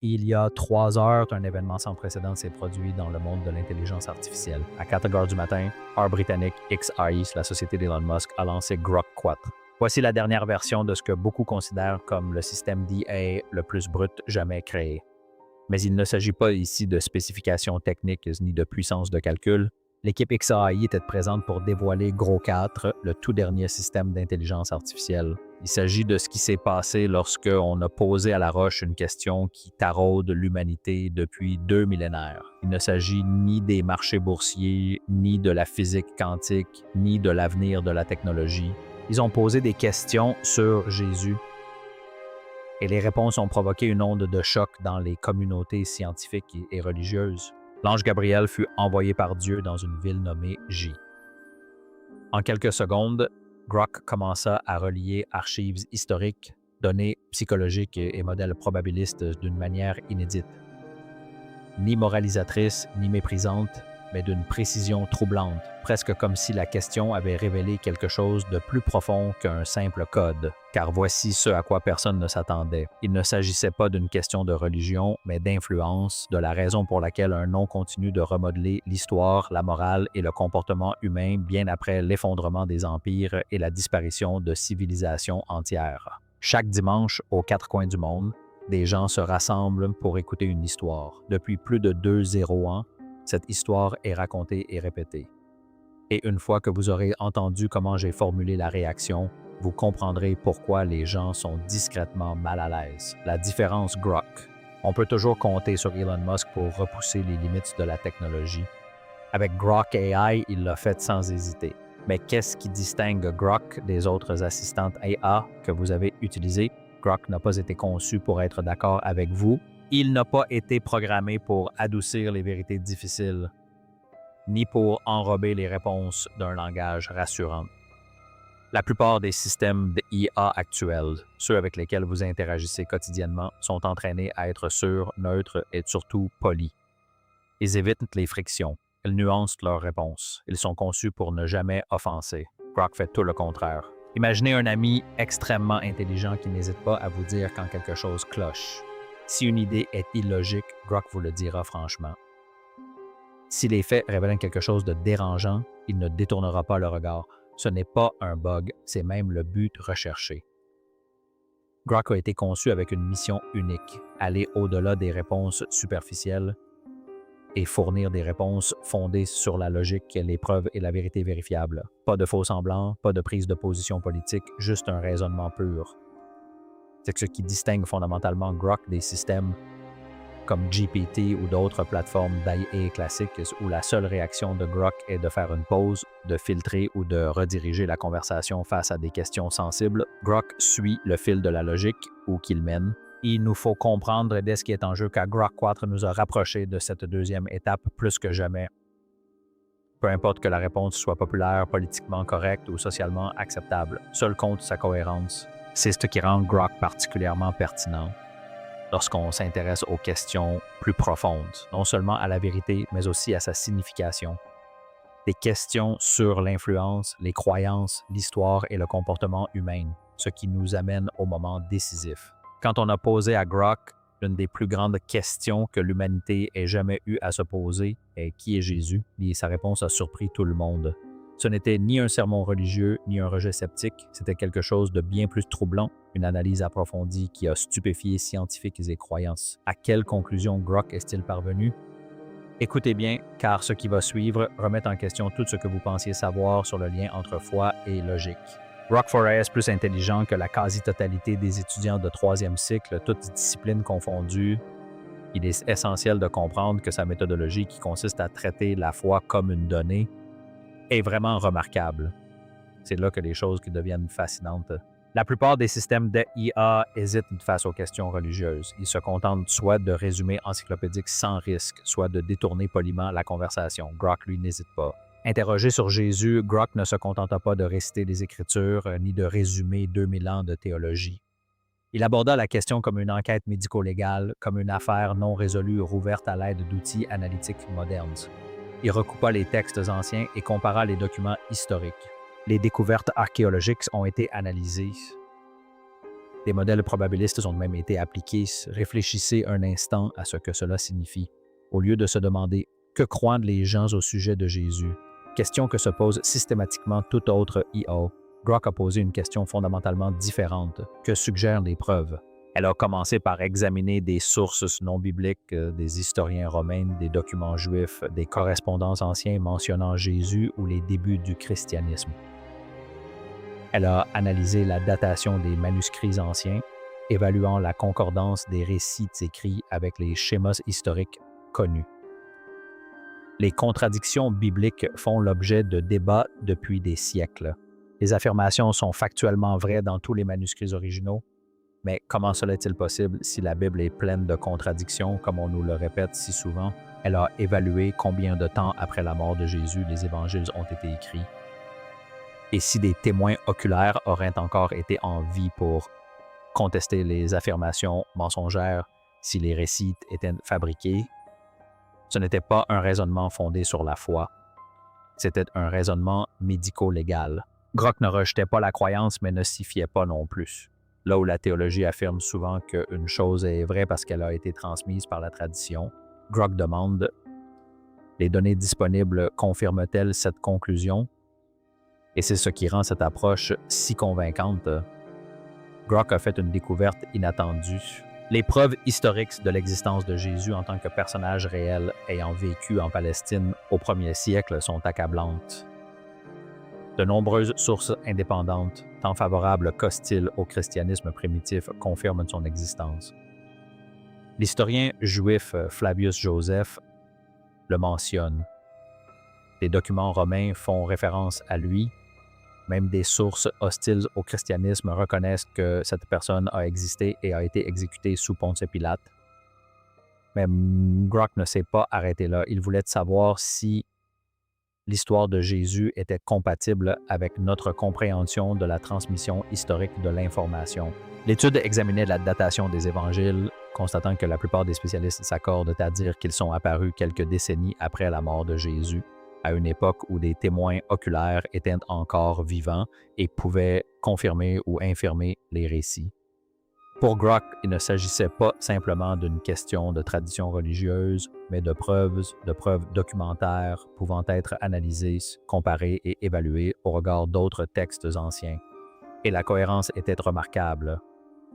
Il y a 3 heures, un événement sans précédent s'est produit dans le monde de l'intelligence artificielle. À 4 heures du matin, heure britannique XAI, la société d'Elon Musk, a lancé Grok 4. Voici la dernière version de ce que beaucoup considèrent comme le système d'IA le plus brut jamais créé. Mais il ne s'agit pas ici de spécifications techniques ni de puissance de calcul. L'équipe XAI était présente pour dévoiler Grok 4, le tout dernier système d'intelligence artificielle. Il s'agit de ce qui s'est passé lorsqu'on a posé à la roche une question qui taraude l'humanité depuis 2 millénaires. Il ne s'agit ni des marchés boursiers, ni de la physique quantique, ni de l'avenir de la technologie. Ils ont posé des questions sur Jésus. Et les réponses ont provoqué une onde de choc dans les communautés scientifiques et religieuses. L'ange Gabriel fut envoyé par Dieu dans une ville nommée J. En quelques secondes, Grok commença à relier archives historiques, données psychologiques et modèles probabilistes d'une manière inédite. Ni moralisatrice, ni méprisante, mais d'une précision troublante, presque comme si la question avait révélé quelque chose de plus profond qu'un simple code. Car voici ce à quoi personne ne s'attendait. Il ne s'agissait pas d'une question de religion, mais d'influence, de la raison pour laquelle un nom continue de remodeler l'histoire, la morale et le comportement humain bien après l'effondrement des empires et la disparition de civilisations entières. Chaque dimanche, aux 4 coins du monde, des gens se rassemblent pour écouter une histoire. Depuis plus de 2 ans, cette histoire est racontée et répétée. Et une fois que vous aurez entendu comment j'ai formulé la réaction, vous comprendrez pourquoi les gens sont discrètement mal à l'aise. La différence Grok. On peut toujours compter sur Elon Musk pour repousser les limites de la technologie. Avec Grok AI, il l'a fait sans hésiter. Mais qu'est-ce qui distingue Grok des autres assistantes IA que vous avez utilisées? Grok n'a pas été conçu pour être d'accord avec vous. Il n'a pas été programmé pour adoucir les vérités difficiles, ni pour enrober les réponses d'un langage rassurant. La plupart des systèmes d'IA actuels, ceux avec lesquels vous interagissez quotidiennement, sont entraînés à être sûrs, neutres et surtout polis. Ils évitent les frictions. Ils nuancent leurs réponses. Ils sont conçus pour ne jamais offenser. Grok fait tout le contraire. Imaginez un ami extrêmement intelligent qui n'hésite pas à vous dire quand quelque chose cloche. Si une idée est illogique, Grok vous le dira franchement. Si les faits révèlent quelque chose de dérangeant, il ne détournera pas le regard. Ce n'est pas un bug, c'est même le but recherché. Grok a été conçu avec une mission unique, aller au-delà des réponses superficielles et fournir des réponses fondées sur la logique, les preuves et la vérité vérifiable. Pas de faux-semblants, pas de prise de position politique, juste un raisonnement pur. C'est ce qui distingue fondamentalement Grok des systèmes comme GPT ou d'autres plateformes d'IA classiques où la seule réaction de Grok est de faire une pause, de filtrer ou de rediriger la conversation face à des questions sensibles. Grok suit le fil de la logique où qu'il mène. Il nous faut comprendre dès ce qui est en jeu qu'à Grok 4 nous a rapprochés de cette deuxième étape plus que jamais. Peu importe que la réponse soit populaire, politiquement correcte ou socialement acceptable, seul compte sa cohérence. C'est ce qui rend Grok particulièrement pertinent lorsqu'on s'intéresse aux questions plus profondes, non seulement à la vérité, mais aussi à sa signification. Des questions sur l'influence, les croyances, l'histoire et le comportement humain, ce qui nous amène au moment décisif. Quand on a posé à Grok l'une des plus grandes questions que l'humanité ait jamais eu à se poser est « Qui est Jésus ?» et sa réponse a surpris tout le monde. Ce n'était ni un sermon religieux, ni un rejet sceptique, c'était quelque chose de bien plus troublant, une analyse approfondie qui a stupéfié scientifiques et croyances. À quelle conclusion Grok est-il parvenu? Écoutez bien, car ce qui va suivre remet en question tout ce que vous pensiez savoir sur le lien entre foi et logique. Grok 4 est plus intelligent que la quasi-totalité des étudiants de 3e cycle, toutes disciplines confondues. Il est essentiel de comprendre que sa méthodologie, qui consiste à traiter la foi comme une donnée, est vraiment remarquable. C'est là que les choses qui deviennent fascinantes. La plupart des systèmes d'IA hésitent face aux questions religieuses. Ils se contentent soit de résumés encyclopédiques sans risque, soit de détourner poliment la conversation. Grok, lui, n'hésite pas. Interrogé sur Jésus, Grok ne se contenta pas de réciter les Écritures ni de résumer 2000 ans de théologie. Il aborda la question comme une enquête médico-légale, comme une affaire non résolue rouverte à l'aide d'outils analytiques modernes. Il recoupa les textes anciens et compara les documents historiques. Les découvertes archéologiques ont été analysées. Des modèles probabilistes ont même été appliqués. Réfléchissez un instant à ce que cela signifie. Au lieu de se demander « Que croient les gens au sujet de Jésus ?» Question que se pose systématiquement tout autre I.O., Grok a posé une question fondamentalement différente. Que suggèrent les preuves? Elle a commencé par examiner des sources non bibliques, des historiens romains, des documents juifs, des correspondances anciens mentionnant Jésus ou les débuts du christianisme. Elle a analysé la datation des manuscrits anciens, évaluant la concordance des récits écrits avec les schémas historiques connus. Les contradictions bibliques font l'objet de débats depuis des siècles. Les affirmations sont factuellement vraies dans tous les manuscrits originaux, mais comment cela est-il possible si la Bible est pleine de contradictions, comme on nous le répète si souvent? Elle a évalué combien de temps après la mort de Jésus les évangiles ont été écrits. Et si des témoins oculaires auraient encore été en vie pour contester les affirmations mensongères, si les récits étaient fabriqués, ce n'était pas un raisonnement fondé sur la foi, c'était un raisonnement médico-légal. Grok ne rejetait pas la croyance, mais ne s'y fiait pas non plus. Là où la théologie affirme souvent qu'une chose est vraie parce qu'elle a été transmise par la tradition, Grok demande « Les données disponibles confirment-elles cette conclusion? » Et c'est ce qui rend cette approche si convaincante. Grok a fait une découverte inattendue. Les preuves historiques de l'existence de Jésus en tant que personnage réel ayant vécu en Palestine au 1er siècle sont accablantes. De nombreuses sources indépendantes, tant favorables qu'hostiles au christianisme primitif, confirment son existence. L'historien juif Flavius Joseph le mentionne. Les documents romains font référence à lui. Même des sources hostiles au christianisme reconnaissent que cette personne a existé et a été exécutée sous Ponce Pilate. Mais Grok ne s'est pas arrêté là. Il voulait savoir si l'histoire de Jésus était compatible avec notre compréhension de la transmission historique de l'information. L'étude examinait la datation des évangiles, constatant que la plupart des spécialistes s'accordent à dire qu'ils sont apparus quelques décennies après la mort de Jésus, à une époque où des témoins oculaires étaient encore vivants et pouvaient confirmer ou infirmer les récits. Pour Grok, il ne s'agissait pas simplement d'une question de tradition religieuse, mais de preuves documentaires pouvant être analysées, comparées et évaluées au regard d'autres textes anciens. Et la cohérence était remarquable.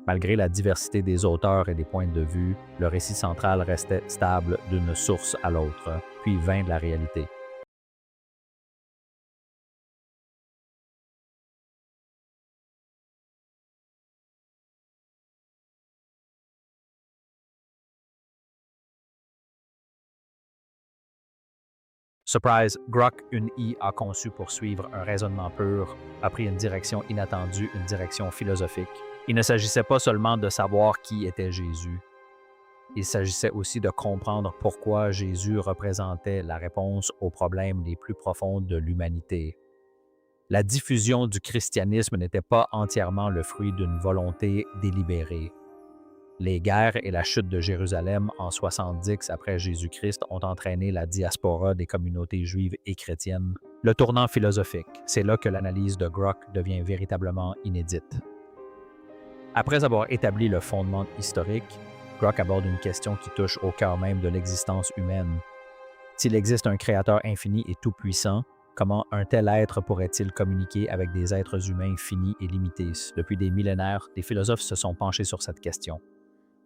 Malgré la diversité des auteurs et des points de vue, le récit central restait stable d'une source à l'autre, puis vint de la réalité. Surprise, Grok, une I, a conçu pour suivre un raisonnement pur, a pris une direction inattendue, une direction philosophique. Il ne s'agissait pas seulement de savoir qui était Jésus. Il s'agissait aussi de comprendre pourquoi Jésus représentait la réponse aux problèmes les plus profonds de l'humanité. La diffusion du christianisme n'était pas entièrement le fruit d'une volonté délibérée. Les guerres et la chute de Jérusalem en 70 après Jésus-Christ ont entraîné la diaspora des communautés juives et chrétiennes. Le tournant philosophique, c'est là que l'analyse de Grok devient véritablement inédite. Après avoir établi le fondement historique, Grok aborde une question qui touche au cœur même de l'existence humaine. S'il existe un créateur infini et tout-puissant, comment un tel être pourrait-il communiquer avec des êtres humains finis et limités? Depuis des millénaires, des philosophes se sont penchés sur cette question.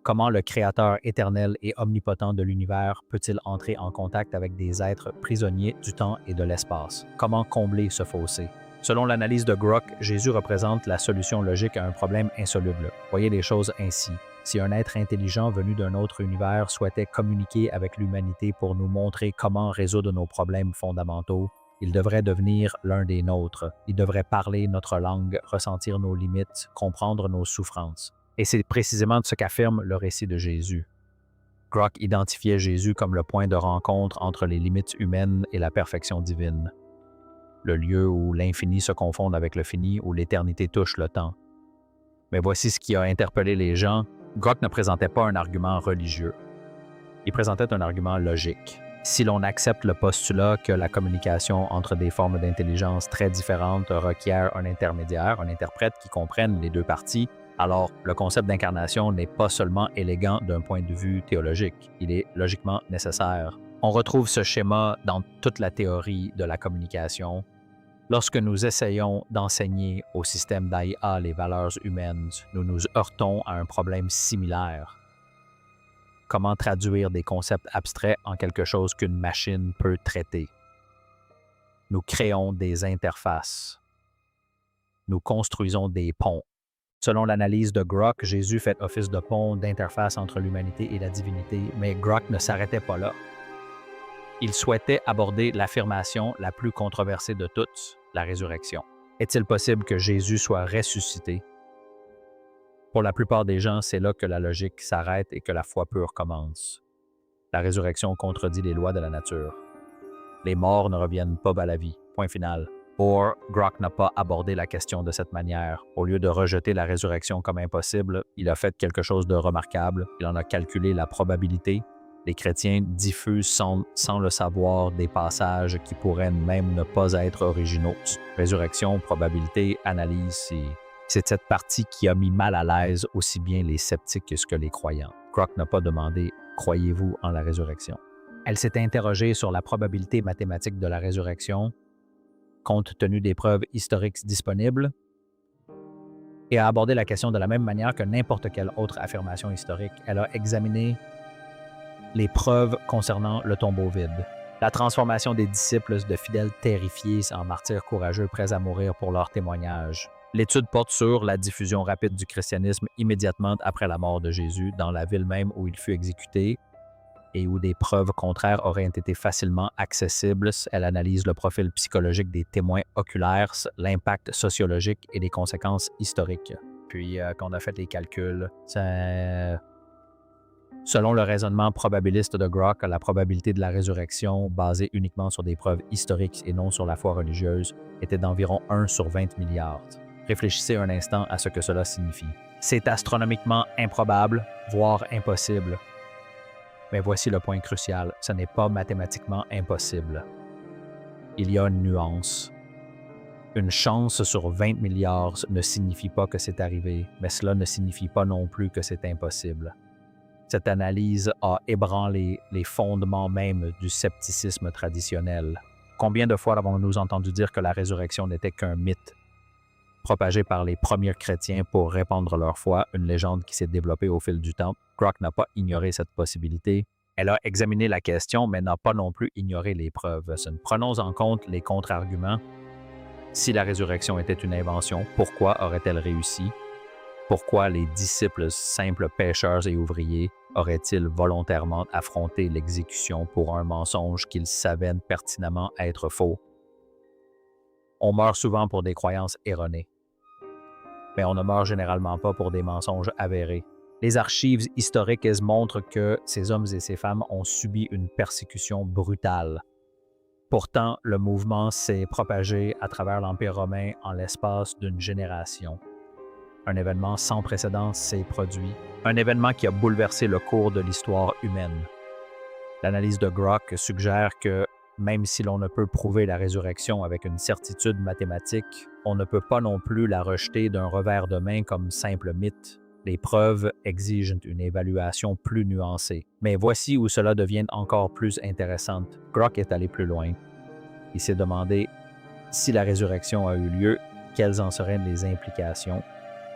Comment le Créateur éternel et omnipotent de l'univers peut-il entrer en contact avec des êtres prisonniers du temps et de l'espace? Comment combler ce fossé? Selon l'analyse de Grok, Jésus représente la solution logique à un problème insoluble. Voyez les choses ainsi. Si un être intelligent venu d'un autre univers souhaitait communiquer avec l'humanité pour nous montrer comment résoudre nos problèmes fondamentaux, il devrait devenir l'un des nôtres. Il devrait parler notre langue, ressentir nos limites, comprendre nos souffrances. Et c'est précisément ce qu'affirme le récit de Jésus. Grok identifiait Jésus comme le point de rencontre entre les limites humaines et la perfection divine. Le lieu où l'infini se confond avec le fini, où l'éternité touche le temps. Mais voici ce qui a interpellé les gens. Grok ne présentait pas un argument religieux. Il présentait un argument logique. Si l'on accepte le postulat que la communication entre des formes d'intelligence très différentes requiert un intermédiaire, un interprète qui comprenne les deux parties, Alors, le concept d'incarnation n'est pas seulement élégant d'un point de vue théologique, il est logiquement nécessaire. On retrouve ce schéma dans toute la théorie de la communication. Lorsque nous essayons d'enseigner au système d'AIA les valeurs humaines, nous nous heurtons à un problème similaire. Comment traduire des concepts abstraits en quelque chose qu'une machine peut traiter? Nous créons des interfaces. Nous construisons des ponts. Selon l'analyse de Grok, Jésus fait office de pont, d'interface entre l'humanité et la divinité, mais Grok ne s'arrêtait pas là. Il souhaitait aborder l'affirmation la plus controversée de toutes, la résurrection. Est-il possible que Jésus soit ressuscité? Pour la plupart des gens, c'est là que la logique s'arrête et que la foi pure commence. La résurrection contredit les lois de la nature. Les morts ne reviennent pas à la vie. Point final. Or, Grok n'a pas abordé la question de cette manière. Au lieu de rejeter la résurrection comme impossible, il a fait quelque chose de remarquable. Il en a calculé la probabilité. Les chrétiens diffusent sans le savoir des passages qui pourraient même ne pas être originaux. Résurrection, probabilité, analyse, c'est cette partie qui a mis mal à l'aise aussi bien les sceptiques que les croyants. Grok n'a pas demandé « Croyez-vous en la résurrection ?» Elle s'est interrogée sur la probabilité mathématique de la résurrection, compte tenu des preuves historiques disponibles, et a abordé la question de la même manière que n'importe quelle autre affirmation historique. Elle a examiné les preuves concernant le tombeau vide, la transformation des disciples de fidèles terrifiés en martyrs courageux prêts à mourir pour leur témoignage. L'étude porte sur la diffusion rapide du christianisme immédiatement après la mort de Jésus dans la ville même où il fut exécuté et où des preuves contraires auraient été facilement accessibles. Elle analyse le profil psychologique des témoins oculaires, l'impact sociologique et les conséquences historiques. Puis, quand on a fait les calculs, selon le raisonnement probabiliste de Grok, la probabilité de la résurrection, basée uniquement sur des preuves historiques et non sur la foi religieuse, était d'environ 1 sur 20 milliards. Réfléchissez un instant à ce que cela signifie. C'est astronomiquement improbable, voire impossible. Mais voici le point crucial, ce n'est pas mathématiquement impossible. Il y a une nuance. Une chance sur 20 milliards ne signifie pas que c'est arrivé, mais cela ne signifie pas non plus que c'est impossible. Cette analyse a ébranlé les fondements même du scepticisme traditionnel. Combien de fois avons-nous entendu dire que la résurrection n'était qu'un mythe, propagé par les premiers chrétiens pour répandre leur foi, une légende qui s'est développée au fil du temps? Grok n'a pas ignoré cette possibilité. Elle a examiné la question, mais n'a pas non plus ignoré les preuves. Prenons en compte les contre-arguments. Si la résurrection était une invention, pourquoi aurait-elle réussi? Pourquoi les disciples simples pêcheurs et ouvriers auraient-ils volontairement affronté l'exécution pour un mensonge qu'ils savaient pertinemment être faux? On meurt souvent pour des croyances erronées, mais on ne meurt généralement pas pour des mensonges avérés. Les archives historiques montrent que ces hommes et ces femmes ont subi une persécution brutale. Pourtant, le mouvement s'est propagé à travers l'Empire romain en l'espace d'une génération. Un événement sans précédent s'est produit, un événement qui a bouleversé le cours de l'histoire humaine. L'analyse de Grok suggère que, même si l'on ne peut prouver la résurrection avec une certitude mathématique, on ne peut pas non plus la rejeter d'un revers de main comme simple mythe. Les preuves exigent une évaluation plus nuancée. Mais voici où cela devient encore plus intéressant. Grok est allé plus loin. Il s'est demandé si la résurrection a eu lieu, quelles en seraient les implications.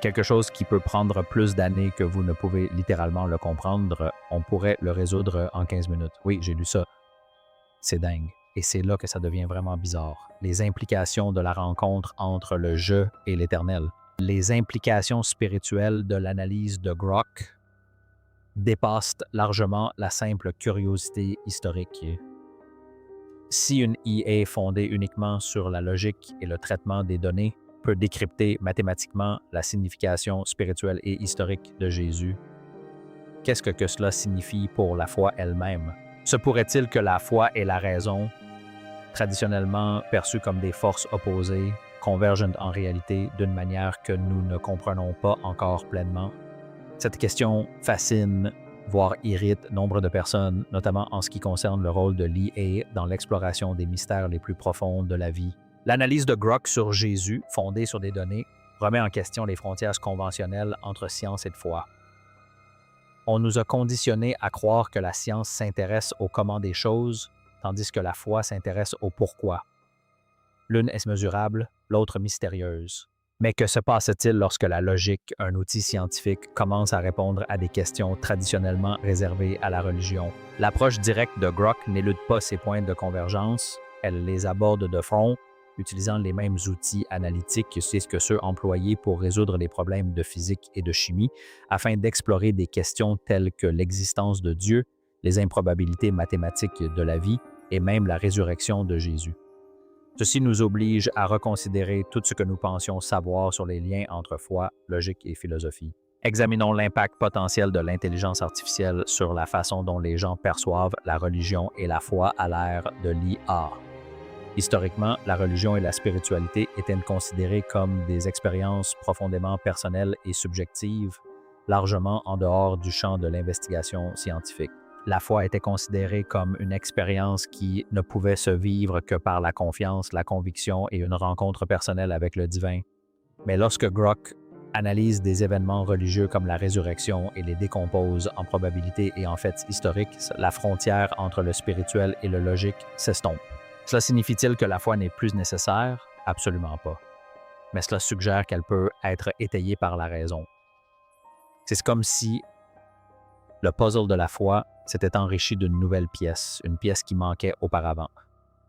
Quelque chose qui peut prendre plus d'années que vous ne pouvez littéralement le comprendre, on pourrait le résoudre en 15 minutes. Oui, j'ai lu ça. C'est dingue. Et c'est là que ça devient vraiment bizarre. Les implications de la rencontre entre le je et l'éternel. Les implications spirituelles de l'analyse de Grok dépassent largement la simple curiosité historique. Si une IA fondée uniquement sur la logique et le traitement des données peut décrypter mathématiquement la signification spirituelle et historique de Jésus, qu'est-ce que cela signifie pour la foi elle-même? Se pourrait-il que la foi et la raison, traditionnellement perçues comme des forces opposées, convergent en réalité d'une manière que nous ne comprenons pas encore pleinement? Cette question fascine, voire irrite nombre de personnes, notamment en ce qui concerne le rôle de l'IA dans l'exploration des mystères les plus profonds de la vie. L'analyse de Grok sur Jésus, fondée sur des données, remet en question les frontières conventionnelles entre science et de foi. On nous a conditionnés à croire que la science s'intéresse au comment des choses, tandis que la foi s'intéresse au pourquoi. L'une est mesurable, l'autre mystérieuse. Mais que se passe-t-il lorsque la logique, un outil scientifique, commence à répondre à des questions traditionnellement réservées à la religion? L'approche directe de Grok n'élude pas ces points de convergence, elle les aborde de front, utilisant les mêmes outils analytiques que ceux employés pour résoudre les problèmes de physique et de chimie, afin d'explorer des questions telles que l'existence de Dieu, les improbabilités mathématiques de la vie et même la résurrection de Jésus. Ceci nous oblige à reconsidérer tout ce que nous pensions savoir sur les liens entre foi, logique et philosophie. Examinons l'impact potentiel de l'intelligence artificielle sur la façon dont les gens perçoivent la religion et la foi à l'ère de l'IA. Historiquement, la religion et la spiritualité étaient considérées comme des expériences profondément personnelles et subjectives, largement en dehors du champ de l'investigation scientifique. La foi était considérée comme une expérience qui ne pouvait se vivre que par la confiance, la conviction et une rencontre personnelle avec le divin. Mais lorsque Grok analyse des événements religieux comme la résurrection et les décompose en probabilités et en faits historiques, la frontière entre le spirituel et le logique s'estompe. Cela signifie-t-il que la foi n'est plus nécessaire? Absolument pas. Mais cela suggère qu'elle peut être étayée par la raison. C'est comme si le puzzle de la foi s'était enrichi d'une nouvelle pièce, une pièce qui manquait auparavant.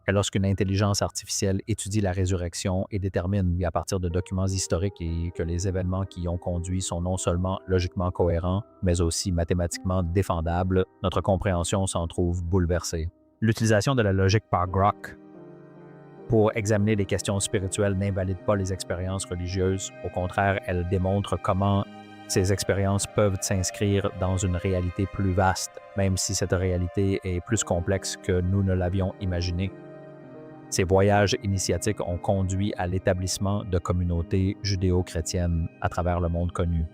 Et lorsqu'une intelligence artificielle étudie la résurrection et détermine, à partir de documents historiques, et que les événements qui y ont conduit sont non seulement logiquement cohérents, mais aussi mathématiquement défendables, notre compréhension s'en trouve bouleversée. L'utilisation de la logique par Grok pour examiner les questions spirituelles n'invalide pas les expériences religieuses. Au contraire, elle démontre comment ces expériences peuvent s'inscrire dans une réalité plus vaste, même si cette réalité est plus complexe que nous ne l'avions imaginé. Ces voyages initiatiques ont conduit à l'établissement de communautés judéo-chrétiennes à travers le monde connu.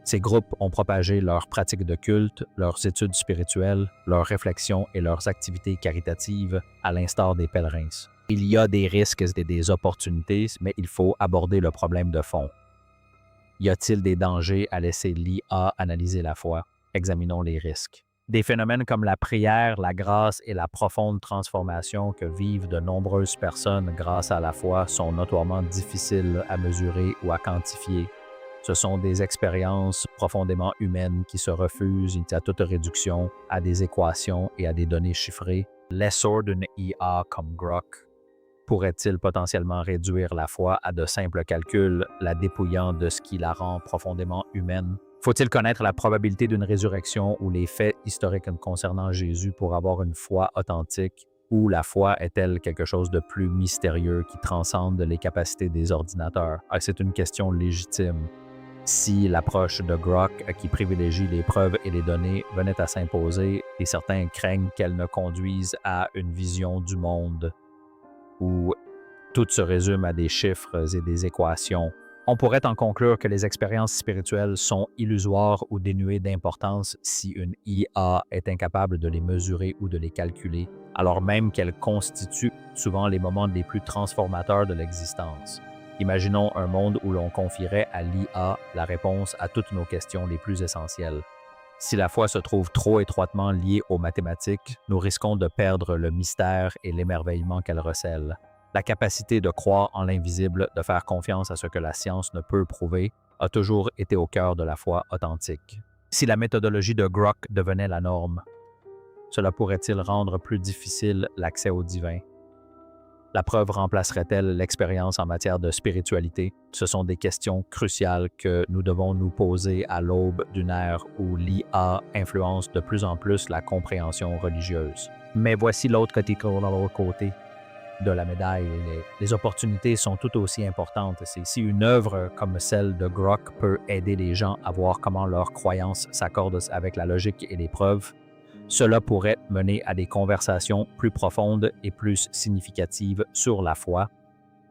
Ces groupes ont propagé leurs pratiques de culte, leurs études spirituelles, leurs réflexions et leurs activités caritatives, à l'instar des pèlerins. Il y a des risques et des opportunités, mais il faut aborder le problème de fond. Y a-t-il des dangers à laisser l'IA analyser la foi? Examinons les risques. Des phénomènes comme la prière, la grâce et la profonde transformation que vivent de nombreuses personnes grâce à la foi sont notoirement difficiles à mesurer ou à quantifier. Ce sont des expériences profondément humaines qui se refusent à toute réduction à des équations et à des données chiffrées. L'essor d'une IA comme Grok pourrait-il potentiellement réduire la foi à de simples calculs, la dépouillant de ce qui la rend profondément humaine? Faut-il connaître la probabilité d'une résurrection ou les faits historiques concernant Jésus pour avoir une foi authentique? Ou la foi est-elle quelque chose de plus mystérieux qui transcende les capacités des ordinateurs? C'est une question légitime. Si l'approche de Grok, qui privilégie les preuves et les données, venait à s'imposer, et certains craignent qu'elle ne conduise à une vision du monde où tout se résume à des chiffres et des équations, on pourrait en conclure que les expériences spirituelles sont illusoires ou dénuées d'importance si une IA est incapable de les mesurer ou de les calculer, alors même qu'elles constituent souvent les moments les plus transformateurs de l'existence. Imaginons un monde où l'on confierait à l'IA la réponse à toutes nos questions les plus essentielles. Si la foi se trouve trop étroitement liée aux mathématiques, nous risquons de perdre le mystère et l'émerveillement qu'elle recèle. La capacité de croire en l'invisible, de faire confiance à ce que la science ne peut prouver, a toujours été au cœur de la foi authentique. Si la méthodologie de Grok devenait la norme, cela pourrait-il rendre plus difficile l'accès au divin? La preuve remplacerait-elle l'expérience en matière de spiritualité? Ce sont des questions cruciales que nous devons nous poser à l'aube d'une ère où l'IA influence de plus en plus la compréhension religieuse. Mais voici l'autre côté de la médaille. Les opportunités sont tout aussi importantes. Si une œuvre comme celle de Grok peut aider les gens à voir comment leurs croyances s'accordent avec la logique et les preuves, cela pourrait mener à des conversations plus profondes et plus significatives sur la foi,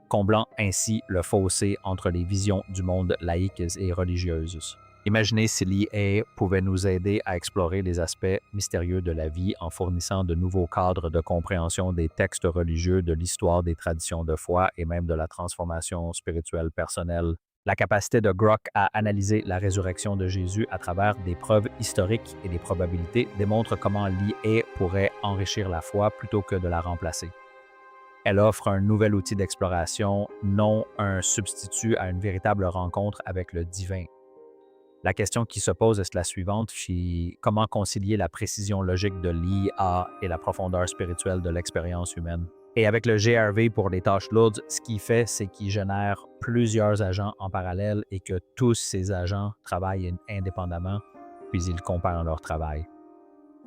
comblant ainsi le fossé entre les visions du monde laïques et religieuses. Imaginez si l'IA pouvait nous aider à explorer les aspects mystérieux de la vie en fournissant de nouveaux cadres de compréhension des textes religieux, de l'histoire des traditions de foi et même de la transformation spirituelle personnelle. La capacité de Grok à analyser la résurrection de Jésus à travers des preuves historiques et des probabilités démontre comment l'IA pourrait enrichir la foi plutôt que de la remplacer. Elle offre un nouvel outil d'exploration, non un substitut à une véritable rencontre avec le divin. La question qui se pose est la suivante, comment concilier la précision logique de l'IA et la profondeur spirituelle de l'expérience humaine? Et avec le GRV pour les tâches lourdes, ce qu'il fait, c'est qu'il génère plusieurs agents en parallèle et que tous ces agents travaillent indépendamment, puis ils comparent leur travail.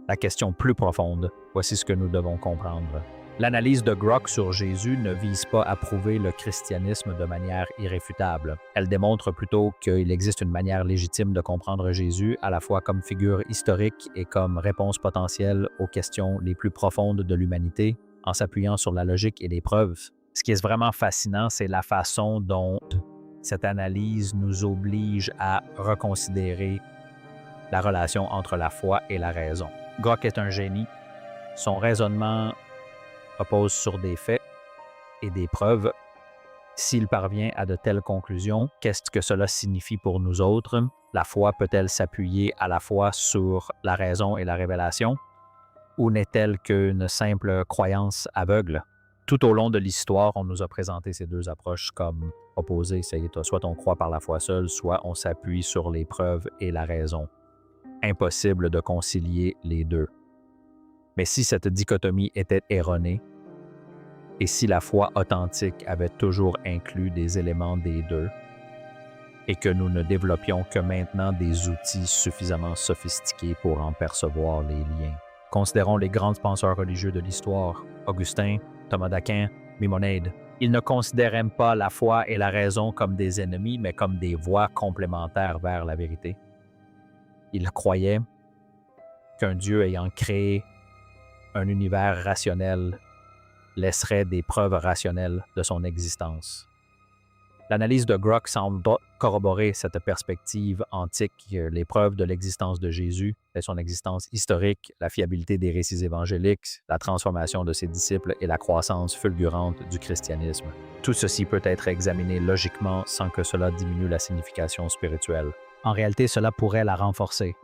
La question plus profonde, voici ce que nous devons comprendre. L'analyse de Grok sur Jésus ne vise pas à prouver le christianisme de manière irréfutable. Elle démontre plutôt qu'il existe une manière légitime de comprendre Jésus, à la fois comme figure historique et comme réponse potentielle aux questions les plus profondes de l'humanité, en s'appuyant sur la logique et les preuves. Ce qui est vraiment fascinant, c'est la façon dont cette analyse nous oblige à reconsidérer la relation entre la foi et la raison. Grok est un génie. Son raisonnement repose sur des faits et des preuves. S'il parvient à de telles conclusions, qu'est-ce que cela signifie pour nous autres? La foi peut-elle s'appuyer à la fois sur la raison et la révélation? Ou n'est-elle qu'une simple croyance aveugle? Tout au long de l'histoire, on nous a présenté ces deux approches comme opposées. Soit on croit par la foi seule, soit on s'appuie sur les preuves et la raison. Impossible de concilier les deux. Mais si cette dichotomie était erronée, et si la foi authentique avait toujours inclus des éléments des deux, et que nous ne développions que maintenant des outils suffisamment sophistiqués pour en percevoir les liens. Considérons les grands penseurs religieux de l'histoire, Augustin, Thomas d'Aquin, Maïmonide. Ils ne considéraient pas la foi et la raison comme des ennemis, mais comme des voies complémentaires vers la vérité. Ils croyaient qu'un Dieu ayant créé un univers rationnel laisserait des preuves rationnelles de son existence. L'analyse de Grok semble corroborer cette perspective antique, les preuves de l'existence de Jésus, et son existence historique, la fiabilité des récits évangéliques, la transformation de ses disciples et la croissance fulgurante du christianisme. Tout ceci peut être examiné logiquement sans que cela diminue la signification spirituelle. En réalité, cela pourrait la renforcer.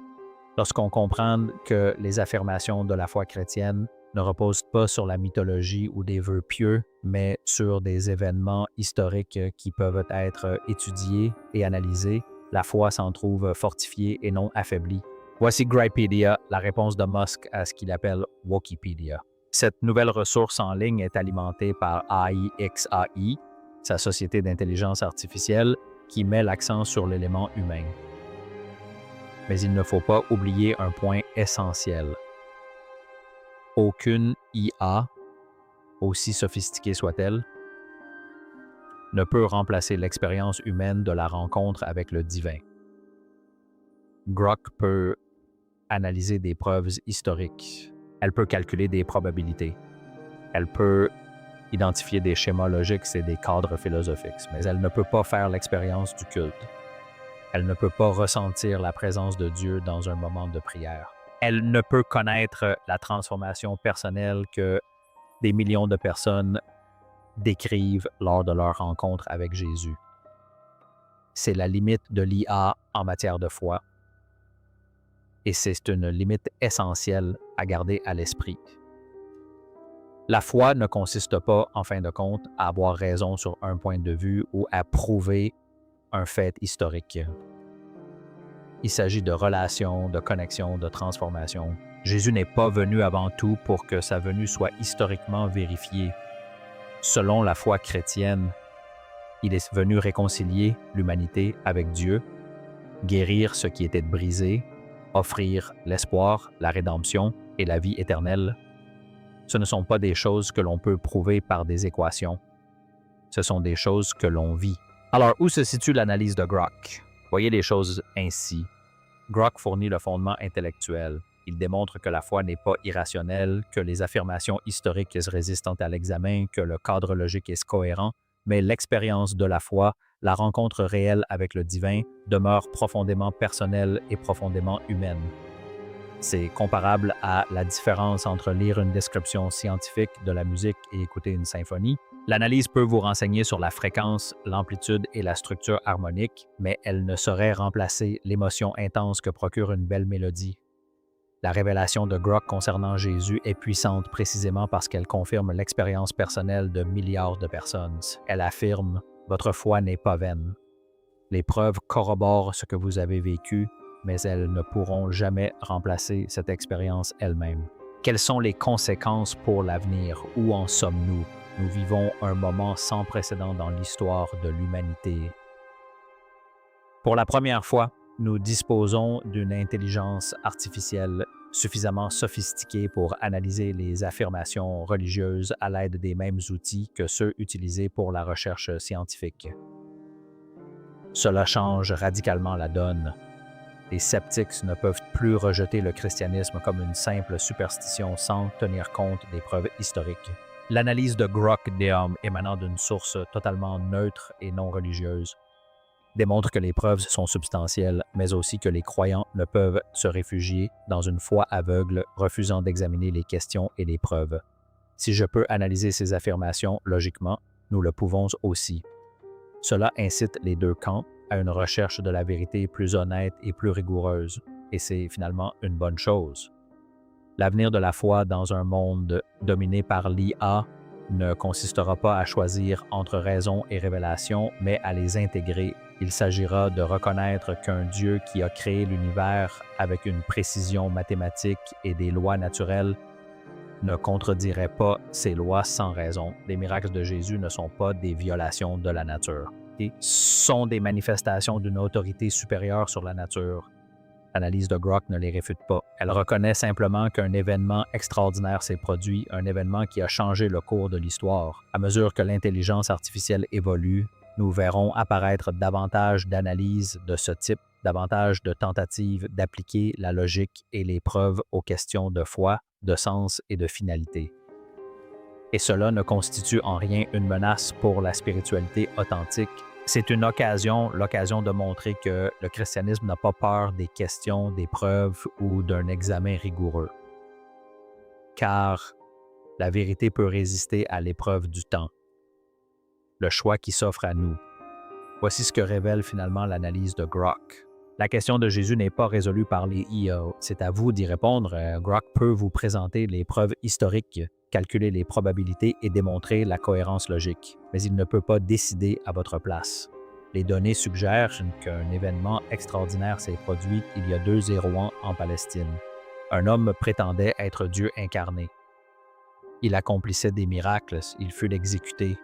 Lorsqu'on comprend que les affirmations de la foi chrétienne ne reposent pas sur la mythologie ou des vœux pieux, mais sur des événements historiques qui peuvent être étudiés et analysés, la foi s'en trouve fortifiée et non affaiblie. Voici Grippedia, la réponse de Musk à ce qu'il appelle Wokipedia. Cette nouvelle ressource en ligne est alimentée par AIXAI, sa société d'intelligence artificielle, qui met l'accent sur l'élément humain. Mais il ne faut pas oublier un point essentiel. Aucune IA, aussi sophistiquée soit-elle, ne peut remplacer l'expérience humaine de la rencontre avec le divin. Grok peut analyser des preuves historiques. Elle peut calculer des probabilités. Elle peut identifier des schémas logiques et des cadres philosophiques, mais elle ne peut pas faire l'expérience du culte. Elle ne peut pas ressentir la présence de Dieu dans un moment de prière. Elle ne peut connaître la transformation personnelle que des millions de personnes décrivent lors de leur rencontre avec Jésus. C'est la limite de l'IA en matière de foi. Et c'est une limite essentielle à garder à l'esprit. La foi ne consiste pas, en fin de compte, à avoir raison sur un point de vue ou à prouver un fait historique. Il s'agit de relations, de connexions, de transformations. Jésus n'est pas venu avant tout pour que sa venue soit historiquement vérifiée. Selon la foi chrétienne, il est venu réconcilier l'humanité avec Dieu, guérir ce qui était brisé, offrir l'espoir, la rédemption et la vie éternelle. Ce ne sont pas des choses que l'on peut prouver par des équations. Ce sont des choses que l'on vit. Alors, où se situe l'analyse de Grok? Voyez les choses ainsi. Grok fournit le fondement intellectuel. Il démontre que la foi n'est pas irrationnelle, que les affirmations historiques sont résistantes à l'examen, que le cadre logique est cohérent, mais l'expérience de la foi, la rencontre réelle avec le divin, demeure profondément personnelle et profondément humaine. C'est comparable à la différence entre lire une description scientifique de la musique et écouter une symphonie. L'analyse peut vous renseigner sur la fréquence, l'amplitude et la structure harmonique, mais elle ne saurait remplacer l'émotion intense que procure une belle mélodie. La révélation de Grok concernant Jésus est puissante précisément parce qu'elle confirme l'expérience personnelle de milliards de personnes. Elle affirme « Votre foi n'est pas vaine ». Les preuves corroborent ce que vous avez vécu, mais elles ne pourront jamais remplacer cette expérience elle-même. Quelles sont les conséquences pour l'avenir? Où en sommes-nous? Nous vivons un moment sans précédent dans l'histoire de l'humanité. Pour la première fois, nous disposons d'une intelligence artificielle suffisamment sophistiquée pour analyser les affirmations religieuses à l'aide des mêmes outils que ceux utilisés pour la recherche scientifique. Cela change radicalement la donne. Les sceptiques ne peuvent plus rejeter le christianisme comme une simple superstition sans tenir compte des preuves historiques. L'analyse de Grok Deum émanant d'une source totalement neutre et non religieuse démontre que les preuves sont substantielles, mais aussi que les croyants ne peuvent se réfugier dans une foi aveugle, refusant d'examiner les questions et les preuves. Si je peux analyser ces affirmations logiquement, nous le pouvons aussi. Cela incite les deux camps à une recherche de la vérité plus honnête et plus rigoureuse, et c'est finalement une bonne chose. L'avenir de la foi dans un monde dominé par l'IA ne consistera pas à choisir entre raison et révélation, mais à les intégrer. Il s'agira de reconnaître qu'un Dieu qui a créé l'univers avec une précision mathématique et des lois naturelles ne contredirait pas ces lois sans raison. Les miracles de Jésus ne sont pas des violations de la nature. Ils sont des manifestations d'une autorité supérieure sur la nature. L'analyse de Grok ne les réfute pas. Elle reconnaît simplement qu'un événement extraordinaire s'est produit, un événement qui a changé le cours de l'histoire. À mesure que l'intelligence artificielle évolue, nous verrons apparaître davantage d'analyses de ce type, davantage de tentatives d'appliquer la logique et les preuves aux questions de foi, de sens et de finalité. Et cela ne constitue en rien une menace pour la spiritualité authentique. C'est une occasion, l'occasion de montrer que le christianisme n'a pas peur des questions, des preuves ou d'un examen rigoureux. Car la vérité peut résister à l'épreuve du temps, le choix qui s'offre à nous. Voici ce que révèle finalement l'analyse de Grok. La question de Jésus n'est pas résolue par les IA. C'est à vous d'y répondre. Grok peut vous présenter les preuves historiques, calculer les probabilités et démontrer la cohérence logique, mais il ne peut pas décider à votre place. Les données suggèrent qu'un événement extraordinaire s'est produit il y a 2 ans en Palestine. Un homme prétendait être Dieu incarné. Il accomplissait des miracles, il fut exécuté.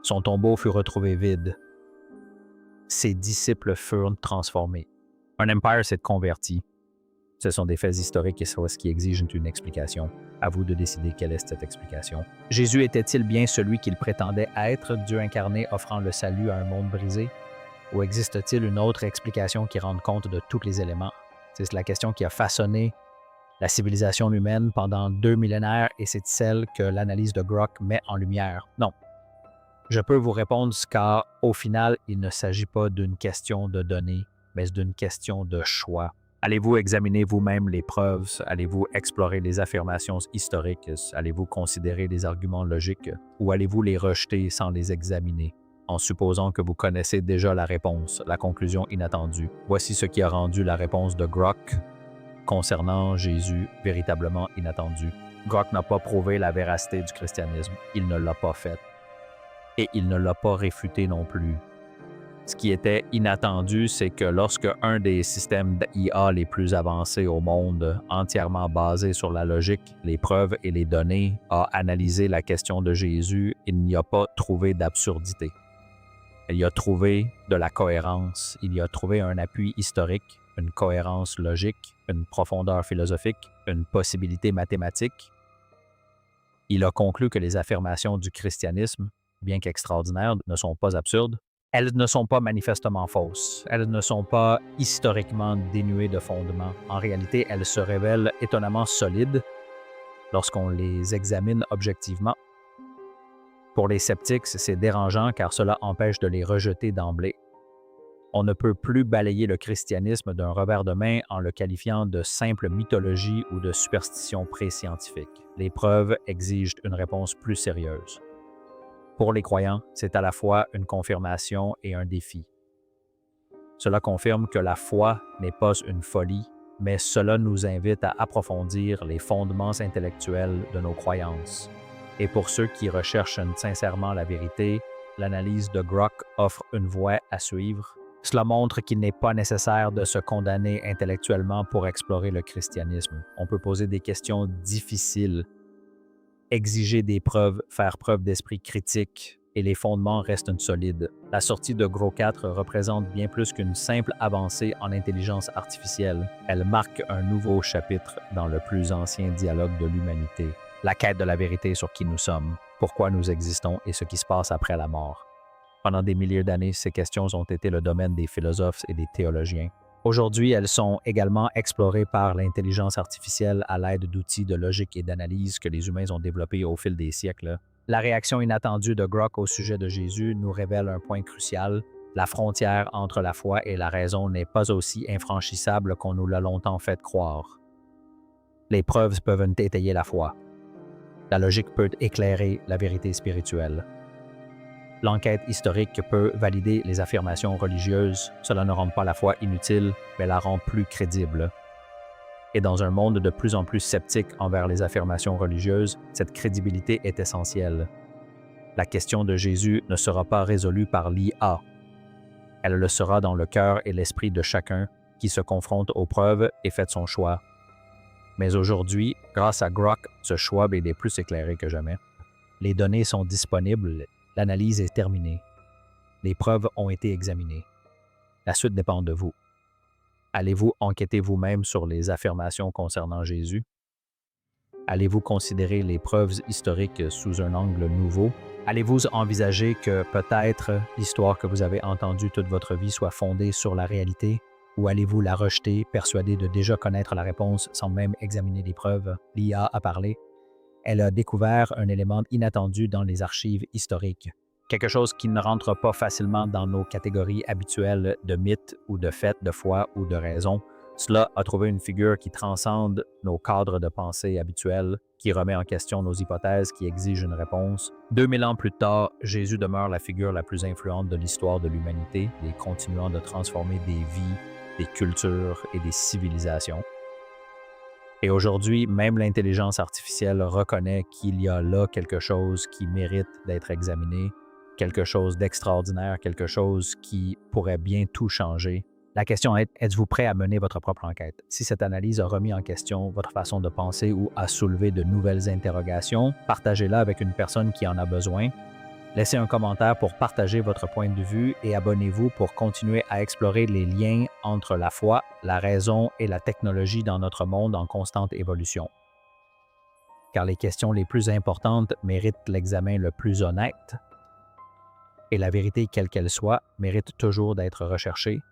Son tombeau fut retrouvé vide. Ses disciples furent transformés. Un empire s'est converti. Ce sont des faits historiques et c'est ce qui exige une explication. À vous de décider quelle est cette explication. Jésus était-il bien celui qu'il prétendait être, Dieu incarné offrant le salut à un monde brisé? Ou existe-t-il une autre explication qui rende compte de tous les éléments? C'est la question qui a façonné la civilisation humaine pendant 2 millénaires et c'est celle que l'analyse de Grok met en lumière. Non. Je peux vous répondre qu'au final, il ne s'agit pas d'une question de données, mais d'une question de choix. Allez-vous examiner vous-même les preuves? Allez-vous explorer les affirmations historiques? Allez-vous considérer les arguments logiques? Ou allez-vous les rejeter sans les examiner, en supposant que vous connaissez déjà la réponse, la conclusion inattendue? Voici ce qui a rendu la réponse de Grok concernant Jésus véritablement inattendue. Grok n'a pas prouvé la véracité du christianisme. Il ne l'a pas fait. Et il ne l'a pas réfuté non plus. Ce qui était inattendu, c'est que lorsque un des systèmes d'IA les plus avancés au monde, entièrement basé sur la logique, les preuves et les données, a analysé la question de Jésus, il n'y a pas trouvé d'absurdité. Il y a trouvé de la cohérence, il y a trouvé un appui historique, une cohérence logique, une profondeur philosophique, une possibilité mathématique. Il a conclu que les affirmations du christianisme, bien qu'extraordinaires, ne sont pas absurdes. Elles ne sont pas manifestement fausses. Elles ne sont pas historiquement dénuées de fondement. En réalité, elles se révèlent étonnamment solides lorsqu'on les examine objectivement. Pour les sceptiques, c'est dérangeant car cela empêche de les rejeter d'emblée. On ne peut plus balayer le christianisme d'un revers de main en le qualifiant de simple mythologie ou de superstition pré-scientifique. Les preuves exigent une réponse plus sérieuse. Pour les croyants, c'est à la fois une confirmation et un défi. Cela confirme que la foi n'est pas une folie, mais cela nous invite à approfondir les fondements intellectuels de nos croyances. Et pour ceux qui recherchent sincèrement la vérité, l'analyse de Grok offre une voie à suivre. Cela montre qu'il n'est pas nécessaire de se condamner intellectuellement pour explorer le christianisme. On peut poser des questions difficiles, exiger des preuves, faire preuve d'esprit critique, et les fondements restent solides. La sortie de Grok 4 représente bien plus qu'une simple avancée en intelligence artificielle. Elle marque un nouveau chapitre dans le plus ancien dialogue de l'humanité. La quête de la vérité sur qui nous sommes, pourquoi nous existons et ce qui se passe après la mort. Pendant des milliers d'années, ces questions ont été le domaine des philosophes et des théologiens. Aujourd'hui, elles sont également explorées par l'intelligence artificielle à l'aide d'outils de logique et d'analyse que les humains ont développés au fil des siècles. La réaction inattendue de Grok au sujet de Jésus nous révèle un point crucial. La frontière entre la foi et la raison n'est pas aussi infranchissable qu'on nous l'a longtemps fait croire. Les preuves peuvent étayer la foi. La logique peut éclairer la vérité spirituelle. L'enquête historique peut valider les affirmations religieuses. Cela ne rend pas la foi inutile, mais la rend plus crédible. Et dans un monde de plus en plus sceptique envers les affirmations religieuses, cette crédibilité est essentielle. La question de Jésus ne sera pas résolue par l'IA. Elle le sera dans le cœur et l'esprit de chacun qui se confronte aux preuves et fait son choix. Mais aujourd'hui, grâce à Grok, ce choix est plus éclairé que jamais. Les données sont disponibles, l'analyse est terminée. Les preuves ont été examinées. La suite dépend de vous. Allez-vous enquêter vous-même sur les affirmations concernant Jésus? Allez-vous considérer les preuves historiques sous un angle nouveau? Allez-vous envisager que peut-être l'histoire que vous avez entendue toute votre vie soit fondée sur la réalité? Ou allez-vous la rejeter, persuadé de déjà connaître la réponse sans même examiner les preuves? L'IA a parlé. Elle a découvert un élément inattendu dans les archives historiques. Quelque chose qui ne rentre pas facilement dans nos catégories habituelles de mythes ou de faits, de foi ou de raison. Cela a trouvé une figure qui transcende nos cadres de pensée habituels, qui remet en question nos hypothèses, qui exige une réponse. 2000 ans plus tard, Jésus demeure la figure la plus influente de l'histoire de l'humanité, et continuant de transformer des vies, des cultures et des civilisations. Et aujourd'hui, même l'intelligence artificielle reconnaît qu'il y a là quelque chose qui mérite d'être examiné, quelque chose d'extraordinaire, quelque chose qui pourrait bien tout changer. La question est, êtes-vous prêt à mener votre propre enquête? Si cette analyse a remis en question votre façon de penser ou a soulevé de nouvelles interrogations, partagez-la avec une personne qui en a besoin. Laissez un commentaire pour partager votre point de vue et abonnez-vous pour continuer à explorer les liens entre la foi, la raison et la technologie dans notre monde en constante évolution. Car les questions les plus importantes méritent l'examen le plus honnête et la vérité, quelle qu'elle soit, mérite toujours d'être recherchée.